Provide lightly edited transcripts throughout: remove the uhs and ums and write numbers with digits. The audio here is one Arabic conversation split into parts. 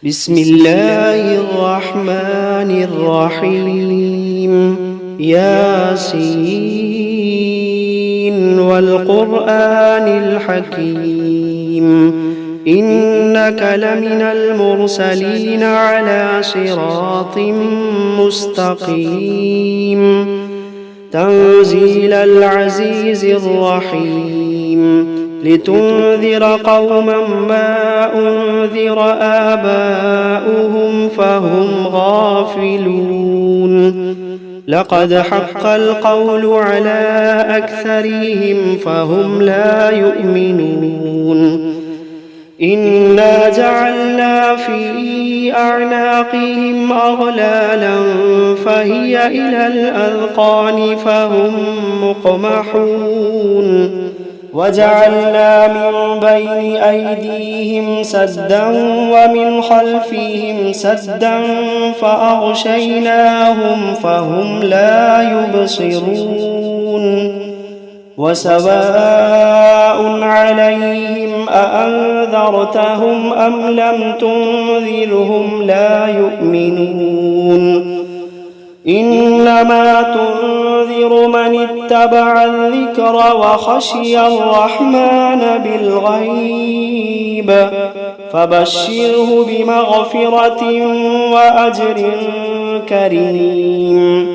بسم الله الرحمن الرحيم ياسين والقرآن الحكيم إنك لمن المرسلين على صراط مستقيم تنزيل العزيز الرحيم لتنذر قوما ما أنذر آباؤهم فهم غافلون لقد حق القول على أكثرهم فهم لا يؤمنون إنا جعلنا في أعناقهم أغلالا فهي إلى الأذقان فهم مقمحون وجعلنا من بين أيديهم سدا ومن خلفهم سدا فأغشيناهم فهم لا يبصرون وسواء عليهم أأنذرتهم أم لم تنذرهم لا يؤمنون إنما تنذر من اتبع الذكر وخشي الرحمن بالغيب فبشره بمغفرة وأجر كريم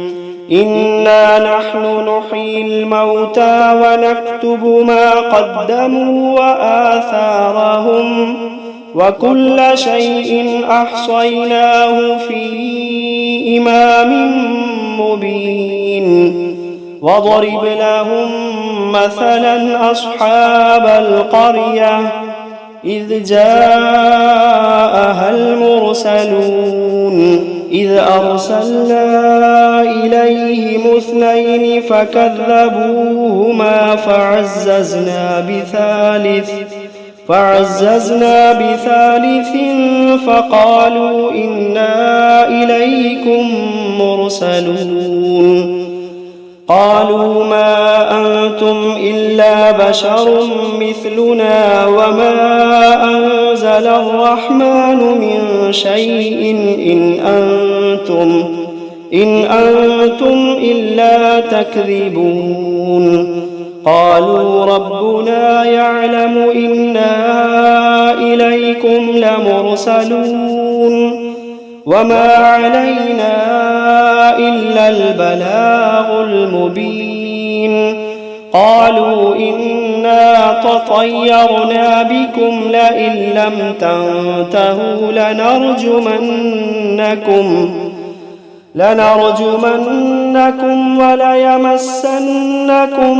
إنا نحن نحيي الموتى ونكتب ما قدموا وآثارهم وكل شيء أحصيناه في إمام مبين واضرب لهم مثلا أصحاب القرية إذ جاءها المرسلون إذ أرسلنا إليهم اثنين فكذبوهما فعززنا بثالث فقالوا إنا إليكم مرسلون قالوا ما أنتم إلا بشر مثلنا وما أنزل الرحمن من شيء إن أنتم إلا تكذبون قالوا ربنا يعلم إنا إليكم لمرسلون وما علينا إلا البلاغ المبين قالوا إنا تطيرنا بكم لئن لم تنتهوا لنرجمنكم وليمسنكم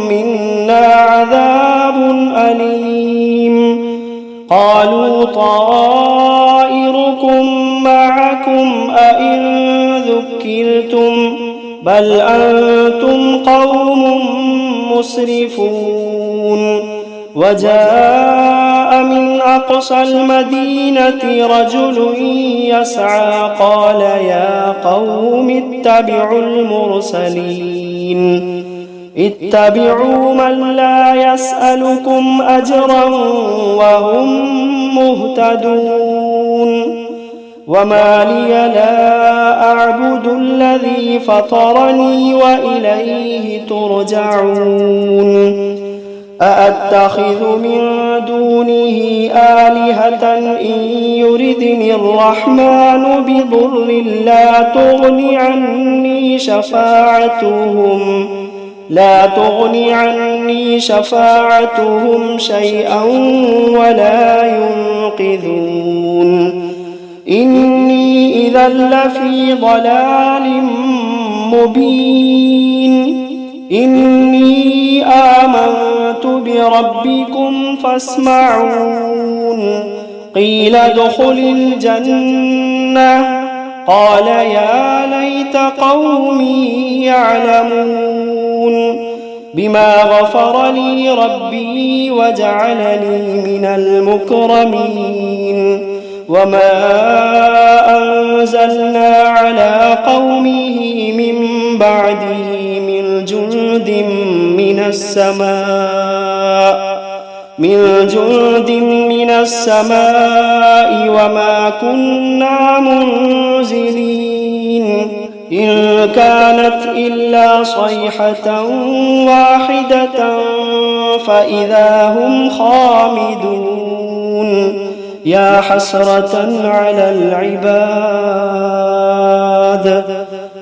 منا عذاب أليم قالوا طائركم معكم أئن ذكرتم بل أنتم قوم مسرفون وجاء من أقصى المدينة رجل يسعى قال يا قوم اتبعوا من لا يسألكم أجرا وهم مهتدون وما لي لا أعبد الذي فطرني وإليه ترجعون أأتخذ من دونه آلهة إن يردني الرحمن بضر لا تغني عني شفاعتهم شيئا ولا ينقذون إني إذا لفي ضلال مبين إني آمنت بربكم فاسمعون قيل ادخل الجنة قال يا ليت قومي يعلمون بما غفر لي ربي وجعلني من المكرمين وما أنزلنا على قومه من بعده من جند من من جند من السماء وما كنا منزلين إن كانت إلا صيحة واحدة فإذا هم خامدون يا حسرة على العباد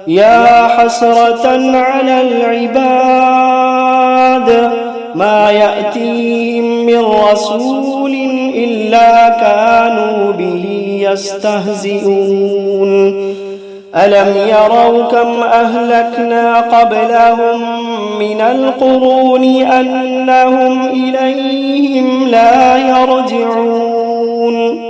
يا حسرة على العباد ما يأتيهم من رسول إلا كانوا به يستهزئون ألم يروا كم أهلكنا قبلهم من القرون أنهم إليهم لا يرجعون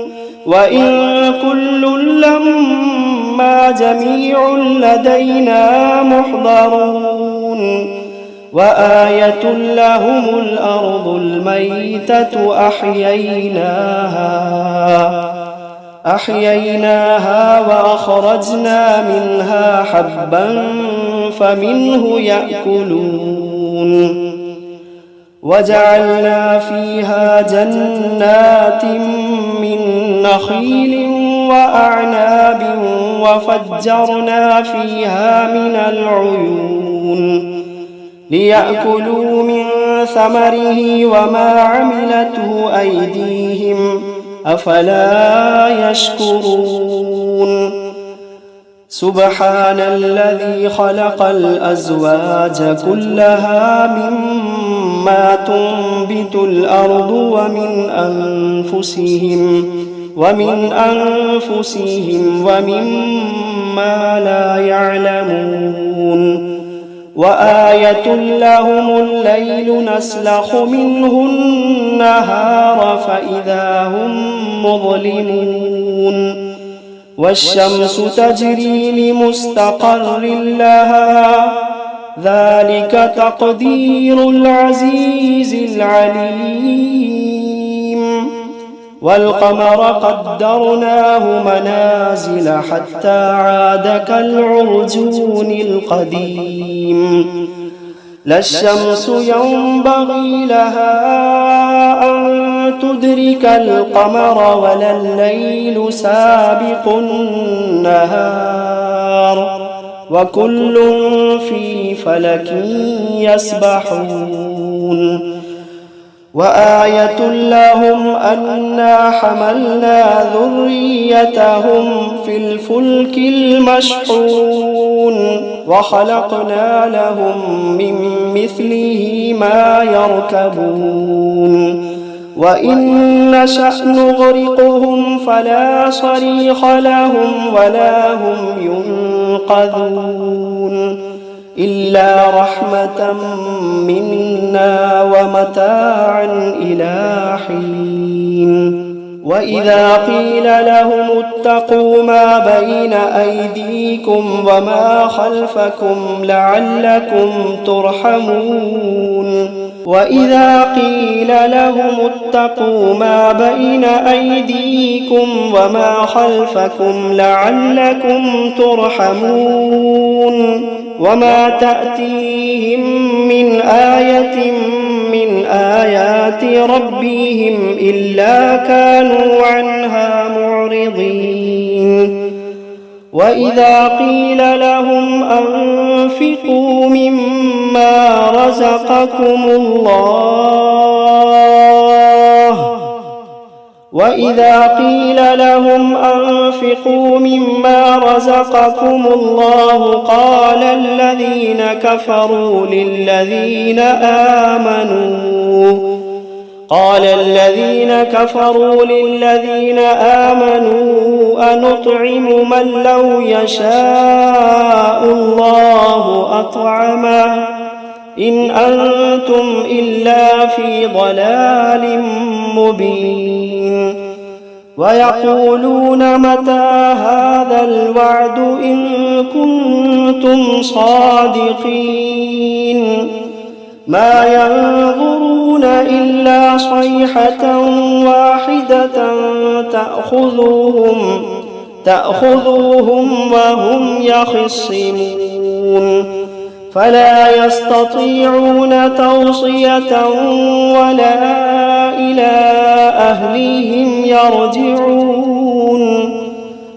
وإن كل لما جميع لدينا محضرون وآية لهم الأرض الميتة أحييناها وأخرجنا منها حبا فمنه يأكلون وجعلنا فيها جنات من نخيل وأعناب وفجرنا فيها من العيون ليأكلوا من ثمره وما عملته أيديهم أفلا يشكرون سبحان الذي خلق الأزواج كلها مما تنبت الأرض ومن أنفسهم ومما لا يعلمون وآية لهم الليل نسلخ منه النهار فإذا هم مظلمون والشمس تجري لمستقر لها ذلك تقدير العزيز العليم والقمر قدرناه منازل حتى عاد كالعرجون القديم لا الشمس ينبغي لها أن تدرك القمر ولا الليل سابق النهار وكل في فلك يسبحون وآية لهم أنا حملنا ذريتهم في الفلك المشحون وخلقنا لهم من مثله ما يركبون وإن نشأ نغرقهم فلا صريخ لهم ولا هم ينقذون إلا رحمة منا ومتاعا إلى حين وإذا قيل لهم اتقوا ما بين أيديكم وما خلفكم لعلكم ترحمون وإذا قيل لهم اتقوا ما بين أيديكم وما خلفكم لعلكم ترحمون وما تأتيهم من آية من آيات ربهم إلا كانوا عنها معرضين وإذا قيل لهم أنفقوا مما رزقكم الله قال الذين كفروا للذين آمنوا أنطعم من لو يشاء الله أطعمه إن أنتم إلا في ضلال مبين ويقولون متى هذا الوعد إن كنتم صادقين ما ينظرون إلا صيحة واحدة تأخذوهم وهم يخصمون فلا يستطيعون توصية ولا إلى أهلهم يرجعون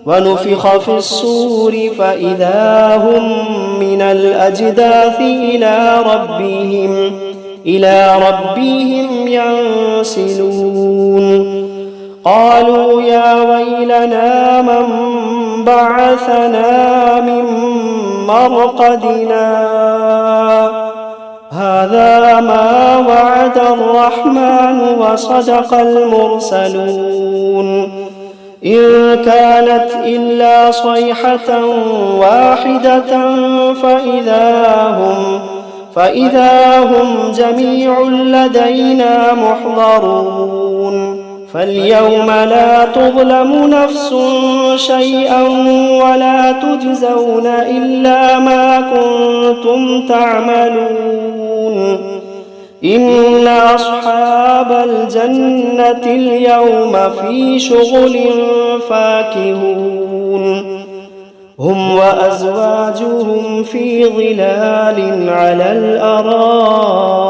ونفخ في الصور فإذا هم من الأجداث إلى ربهم ينسلون قالوا يا ويلنا من بعثنا من مرقدنا هذا ما وعد الرحمن وصدق المرسلون إن كانت إلا صيحة واحدة فإذا هم جميع لدينا محضرون فاليوم لا تظلم نفس شيئا ولا تجزون إلا ما كنتم تعملون إن أصحاب الجنة اليوم في شغل فاكهون هم وأزواجهم في ظلال على الأرائك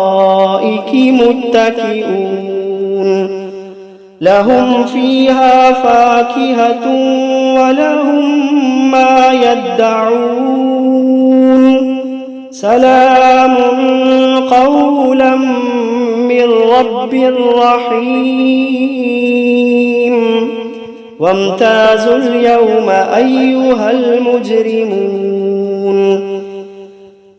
متكئون لهم فيها فاكهة ولهم ما يدعون سلام قولا من رب رحيم وامتازوا اليوم أيها المجرمون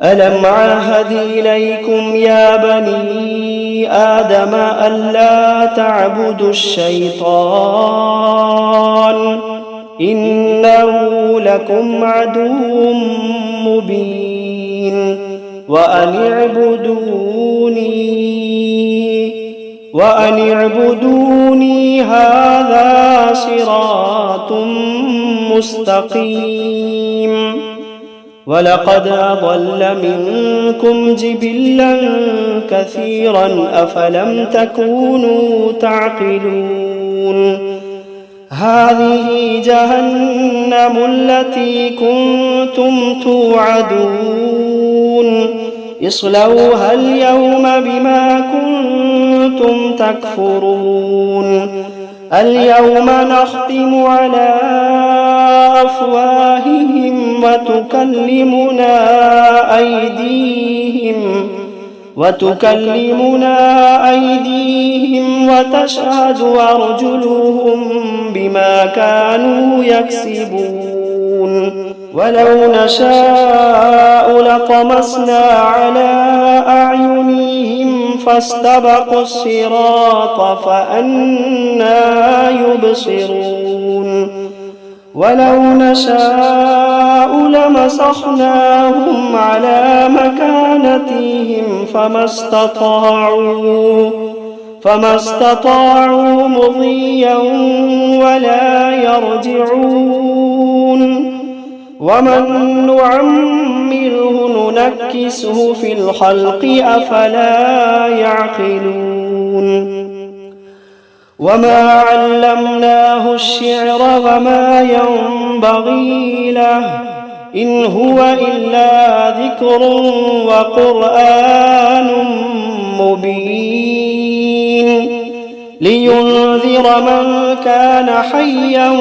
ألم عهد إليكم يا بني آدم ألا تعبدوا الشيطان إنه لكم عدو مبين وأن اعبدوني هذا صراط مستقيم ولقد أضل منكم جبلا كثيرا أفلم تكونوا تعقلون هذه جهنم التي كنتم توعدون اصلوها اليوم بما كنتم تكفرون اليوم نختم على أفواههم وتكلمنا أيديهم وتشهد أرجلهم بما كانوا يكسبون ولو نشاء لطمسنا على أعينهم فاستبقوا الصراط فأنى يبصرون ولو نشاء لمسخناهم على مكانتهم فما استطاعوا مضيا ولا يرجعون ومن نعمره ننكسه في الخلق أفلا يعقلون وما علمناه الشعر وما ينبغي له إن هو إلا ذكر وقرآن مبين لينذر من كان حيا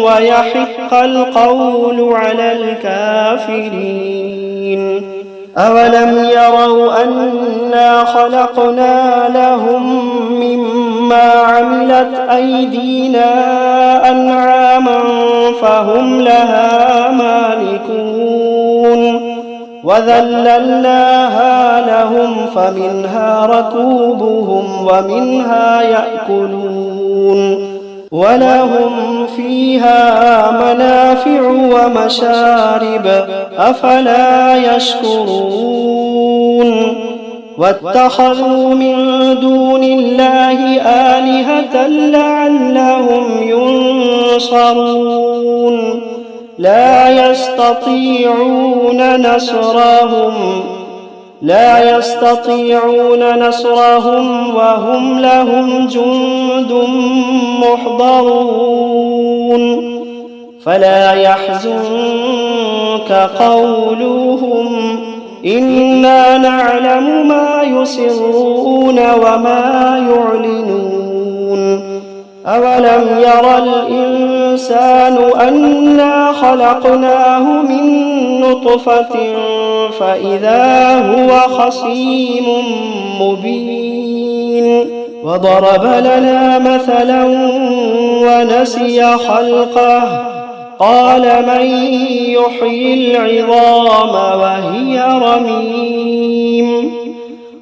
ويحق القول على الكافرين أولم يروا أنا خلقنا لهم مما عملت أيدينا أنعاما فهم لها مالكون وذللناها لهم فمنها ركوبهم ومنها يأكلون ولهم فيها منافع ومشارب أفلا يشكرون واتخذوا من دون الله آلهة لعلهم ينصرون لا يستطيعون نصرهم وهم لهم جند محضرون فلا يحزنك قولهم إنا نعلم ما يسرون وما يعلنون أولم ير الإنسان أنا خلقناه من نطفة فإذا هو خصيم مبين وضرب لنا مثلا ونسي خلقه قال من يحيي العظام وهي رميم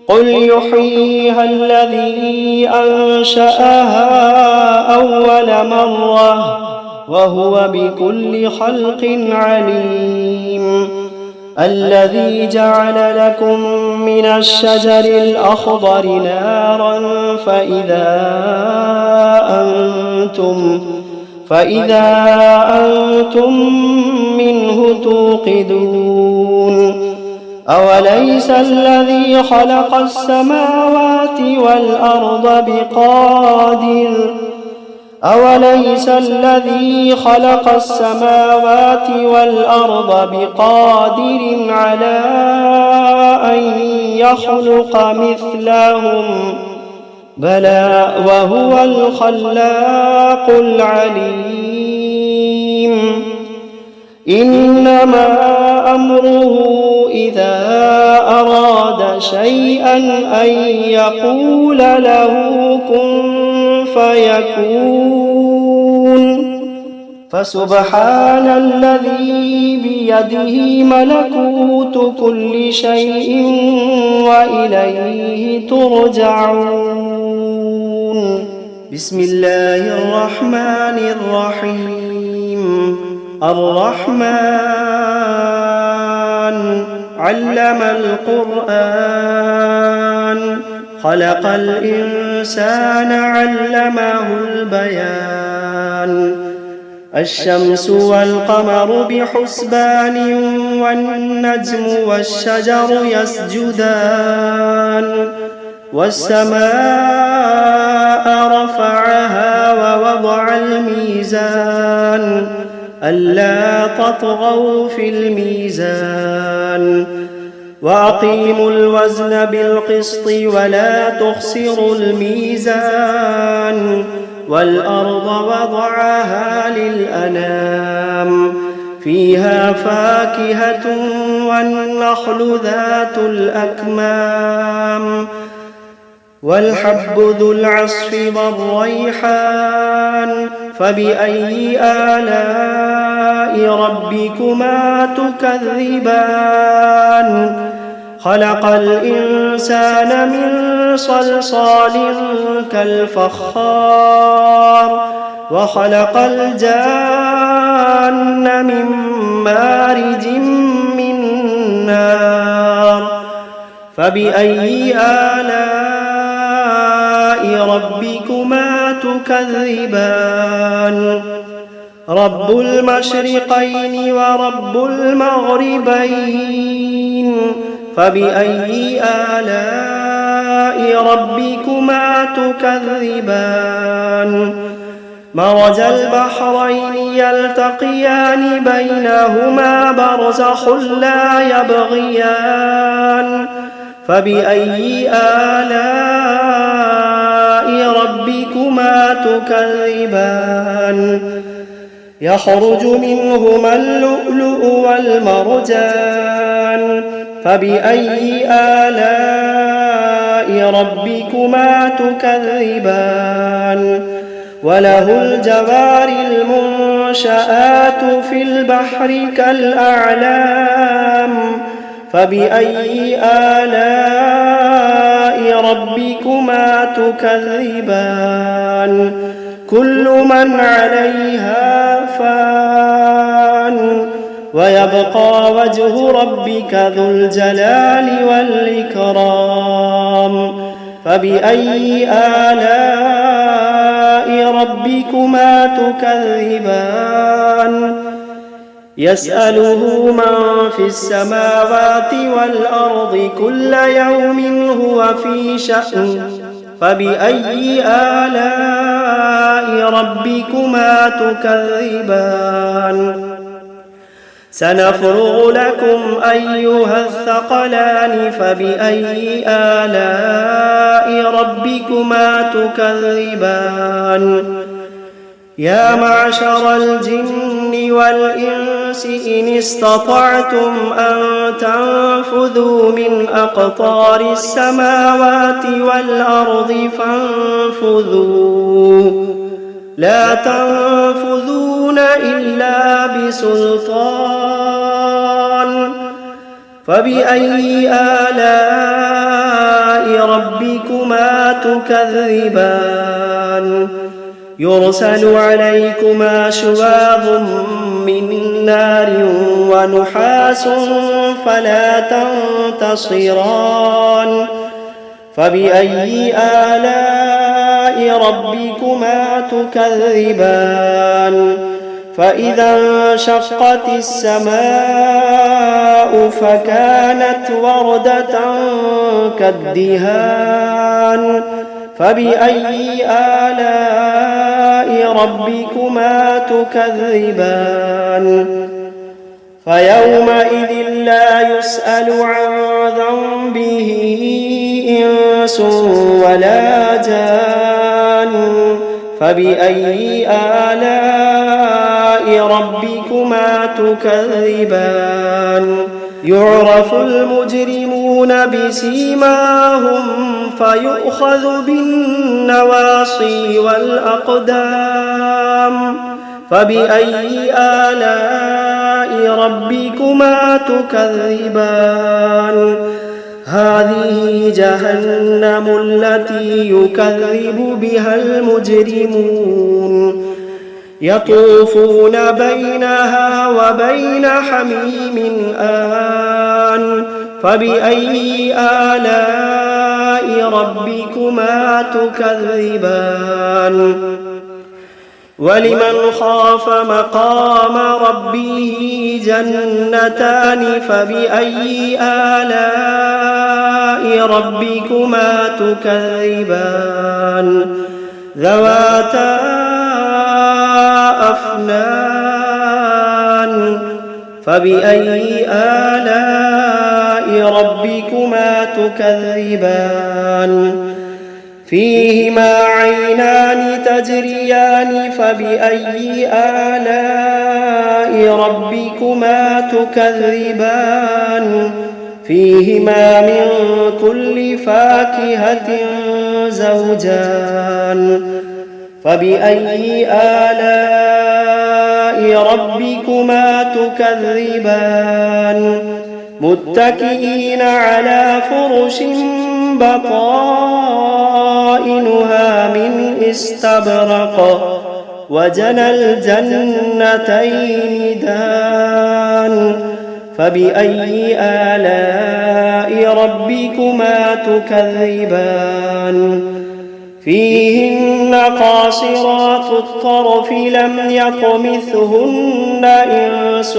قل يحييها الذي أنشأها أول مرة وهو بكل خلق عليم الذي جعل لكم من الشجر الأخضر نارا فإذا أنتم منه توقدون أوليس الذي خلق السماوات والأرض بقادر على أن يخلق مثلهم بلى وهو الخلاق العليم إنما أمره إذا أراد شيئا أن يقول له كن فيكون فسبحان الذي بيده ملكوت كل شيء وإليه ترجعون بسم الله الرحمن الرحيم الرحمن علم القرآن خلق الإنسان علمه البيان الشمس والقمر بحسبان والنجم والشجر يسجدان والسماء رفعها ووضع الميزان ألا تطغوا في الميزان وأقيموا الوزن بالقسط ولا تخسروا الميزان والأرض وضعها للأنام فيها فاكهة والنخل ذات الأكمام والحب ذو العصف والريحان فبأي آلاء ربكما تكذبان خلق الإنسان من صلصال كالفخار وخلق الجان من مارج من نار فبأي آلاء ربكما تكذبان رب المشرقين ورب المغربين فبأي آلاء ربكما تكذبان مرج البحرين يلتقيان بينهما برزخ لا يبغيان فبأي آلاء ربكما تكذبان يخرج منهما اللؤلؤ والمرجان فبأي آلاء ربكما تكذبان وله الجوار المنشآت في البحر كالأعلام فبأي آلاء ربكما تكذبان كل من عليها فان ويبقى وجه ربك ذو الجلال والإكرام فبأي آلاء ربكما تكذبان يسأله من في السماوات والأرض كل يوم هو في شأن فبأي آلاء ربكما تكذبان سنفرغ لكم أيها الثقلان فبأي آلاء ربكما تكذبان يا معشر الجن والإنس إن استطعتم أن تنفذوا من أقطار السماوات والأرض فانفذوا لا تنفذون إلا بسلطان فبأي آلاء ربكما تكذبان يرسل عليكما شواظ من نار ونحاس فلا تنتصران فبأي آلاء ربكما تكذبان فإذا انشقت السماء فكانت وردة كالدهان فبأي آلاء ربكما تكذبان فيومئذ لا يسأل عن ذنبه إنس ولا جان فبأي آلاء ربكما تكذبان يعرف المجرمون بسيماهم فيؤخذ بالنواصي والأقدام فبأي آلاء ربكما تكذبان هذه جهنم التي يكذب بها المجرمون يطوفون بينها وبين حميم آن فبأي آلاء ربكما تكذبان ولمن خاف مقام ربه جنتان فبأي آلاء ربكما تكذبان ذواتا أفنان فبأي آلاء ربكما تكذبان فيهما عينان تجريان فبأي آلاء ربكما تكذبان فيهما من كل فاكهة زوجان فبأي آلاء ربكما تكذبان متكئين على فرش بطائنها من استبرق وجنى الجنتين دان فبأي آلاء ربكما تكذبان فيهن قاصرات الطرف لم يطمثهن إنس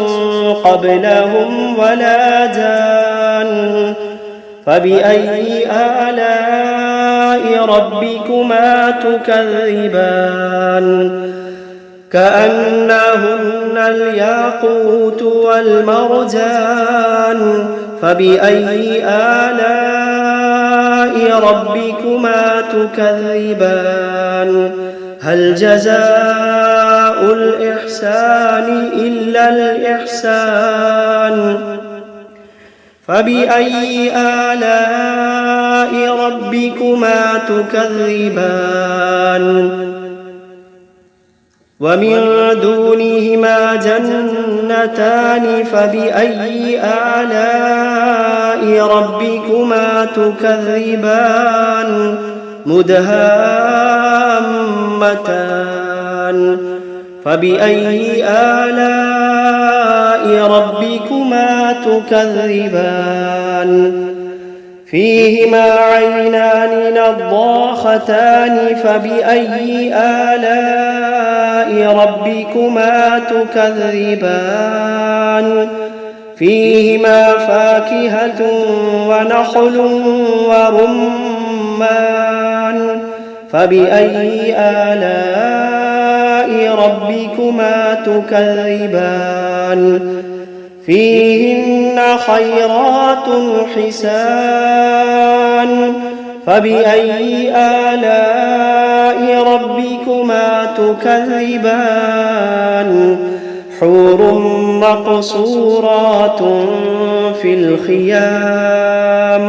قبلهم ولا جان فبأي آلاء ربكما تكذبان كأنهن الياقوت والمرجان فبأي آلاء ربكما تكذبان هل جزاء الإحسان إلا الإحسان فبأي آلاء ربكما تكذبان ومن دونهما جنتان فبأي آلاء ربكما تكذبان مدهامتان فبأي آلاء ربكما تكذبان فيهما عينان نضاختان فبأي آلاء ربكما تكذبان فيهما فاكهة ونخل ورمان فبأي آلاء ربكما تكذبان فيهن خيرات حسان فبأي آلاء ربكما تكذبان حور مقصورات في الخيام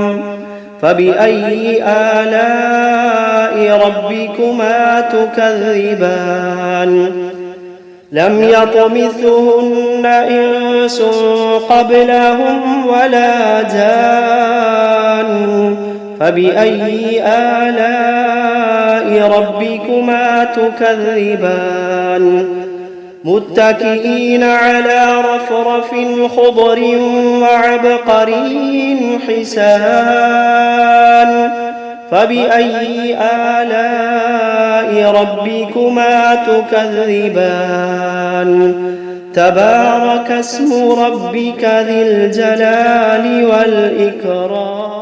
فبأي آلاء ربكما تكذبان لم يطمثهن إنس قبلهم ولا جان فبأي آلاء ربكما تكذبان متكئين على رفرف خضر وعبقري حسان فبأي آلاء ربكما تكذبان تبارك اسم ربك ذي الجلال والإكرام